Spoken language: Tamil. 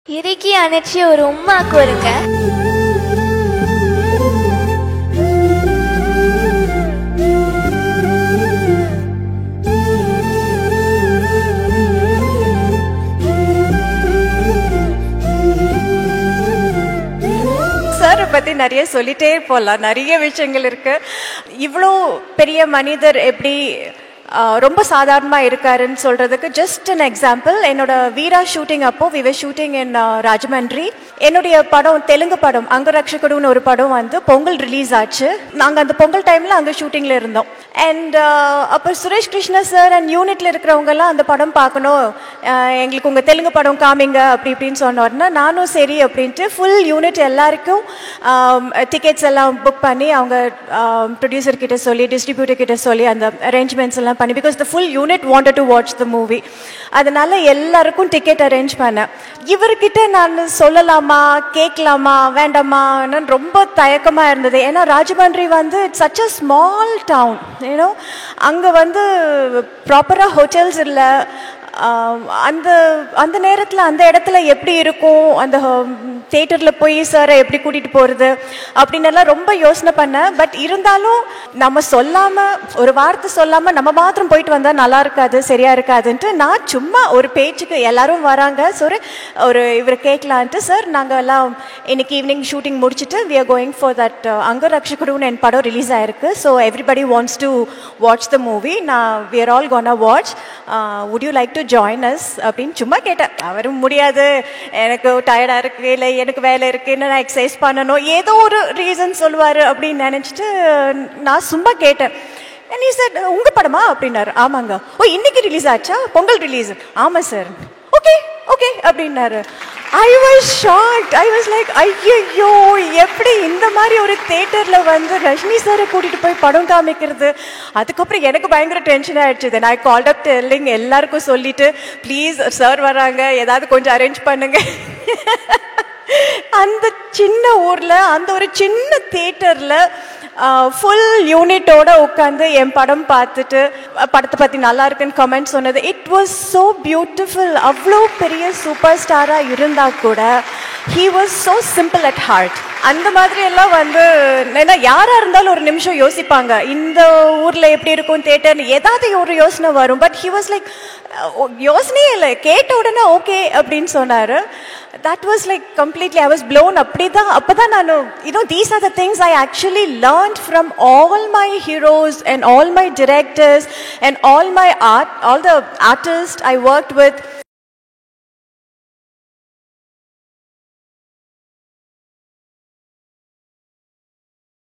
இறுக்கி அணைச்சி ஒரு உம்மா கொடுங்க. சாரை பற்றி நிறைய சொல்லிட்டே போகலாம், நிறைய விஷயங்கள் இருக்கு. இவ்வளோ பெரிய மனிதர் எப்படி ரொம்ப சாதாரணமாக இருக்காருன்னு சொல்கிறதுக்கு ஜஸ்ட் அன் எக்ஸாம்பிள். என்னோட வீரா ஷூட்டிங் அப்போ we were shooting in Rajahmundry. என்னுடைய படம் தெலுங்கு படம் அங்கரக்ஷகடுன்னு ஒரு படம் வந்து பொங்கல் ரிலீஸ் ஆச்சு. நாங்கள் அந்த பொங்கல் டைமில் அங்கே ஷூட்டிங்கில் இருந்தோம். அண்ட் அப்போ சுரேஷ் கிருஷ்ணா சார் அண்ட் யூனிட்டில் இருக்கிறவங்கெல்லாம் அந்த படம் பார்க்கணும், எங்களுக்கு உங்கள் தெலுங்கு படம் காமிங்க அப்படி இப்படின்னு சொன்னோன்னா நானும் சரி அப்படின்ட்டு ஃபுல் யூனிட் எல்லாருக்கும் டிக்கெட்ஸ் எல்லாம் புக் பண்ணி அவங்க ப்ரொடியூசர் கிட்ட சொல்லி டிஸ்ட்ரிபியூட்டர் கிட்ட சொல்லி அந்த அரேஞ்ச்மெண்ட்ஸ் எல்லாம் பண்ணி, because the full unit wanted to watch the movie. அதனால எல்லாருக்கும் டிக்கெட் அரேஞ்ச் பண்ணேன். இவர்கிட்ட நான் சொல்லலாமா கேட்கலாமா வேண்டாமான்னு ரொம்ப தயக்கமாக இருந்தது. ஏன்னா ராஜமன்றி வந்து it's such a small town, ஏன்னோ அங்கே வந்து ப்ராப்பராக ஹோட்டல்ஸ் இல்லை. அந்த அந்த நேரத்தில் அந்த இடத்துல எப்படி இருக்கும், அந்த தியேட்டரில் போய் சாரை எப்படி கூட்டிகிட்டு போகிறது அப்படின்னு எல்லாம் ரொம்ப யோசனை பண்ணேன். பட் இருந்தாலும் நம்ம சொல்லாமல், ஒரு வார்த்தை சொல்லாமல் நம்ம மாத்திரம் போயிட்டு வந்தால் நல்லா இருக்காது, சரியாக இருக்காதுன்ட்டு நான் சும்மா ஒரு பேச்சுக்கு எல்லாரும் வராங்க, சார் ஒரு இவரை கேட்கலான்ட்டு, சார் நாங்கள் எல்லாம் இன்னைக்கு ஈவினிங் ஷூட்டிங் முடிச்சுட்டு we are going for that அங்கரக்ஷகடுன்னு என் படம் ரிலீஸ் ஆயிருக்கு. So everybody wants to watch the movie. நான் we are all gonna watch, would you like to join us அப்படின்னு சும்மா கேட்டேன். அவரும் முடியாது, எனக்கு டயர்டாக இருக்குது, இல்லை எனக்கு வேலை இருக்குது, நான் எக்ஸசைஸ் பண்ணணும், ஏதோ ஒரு ரீசன் சொல்லுவார் அப்படின்னு நினச்சிட்டு நான் சும்மா கேட்டேன். நீ சார் உங்கள் படமா அப்படின்னாரு. ஆமாங்க. ஓ இன்னைக்கு ரிலீஸ் ஆச்சா, பொங்கல் ரிலீஸ்? ஆமாம் சார். ஓகே ஓகே அப்படின்னாரு. I was shocked. I was like ஐயோ, எப்படி இந்த மாதிரி ஒரு தியேட்டரில் வந்து ரஜினி சாரை கூட்டிகிட்டு போய் படம் காமிக்கிறது. அதுக்கப்புறம் எனக்கு பயங்கர டென்ஷன் ஆகிடுச்சு. நான் கால்ட் அப் டெல்லிங் எல்லாருக்கும் சொல்லிட்டு, ப்ளீஸ் சார் வராங்க, ஏதாவது கொஞ்சம் அரேஞ்ச் பண்ணுங்க. அந்த சின்ன ஊரில் அந்த ஒரு சின்ன தியேட்டரில் ஃபுல் யூனிட்டோட உட்காந்து என் படம் பார்த்துட்டு படத்தை பற்றி நல்லா இருக்குன்னு கமெண்ட் சொன்னது, இட் வாஸ் ஸோ பியூட்டிஃபுல். அவ்வளோ பெரிய சூப்பர் ஸ்டாராக இருந்தால் கூட he was so simple at heart. அந்த மாதிரி எல்லாம் வந்து ஏன்னா யாராக இருந்தாலும் ஒரு நிமிஷம் யோசிப்பாங்க, இந்த ஊரில் எப்படி இருக்கும் தேட்டர்னு ஏதாவது ஒரு யோசனை வரும். பட் ஹி வாஸ் லைக் யோசனையே இல்லை, கேட்ட உடனே ஓகே அப்படின்னு சொன்னார். That was like completely, I was blown. அப்பதான் நான், you know, these are the things I actually learned from all my heroes and all my directors and all the artists I worked with.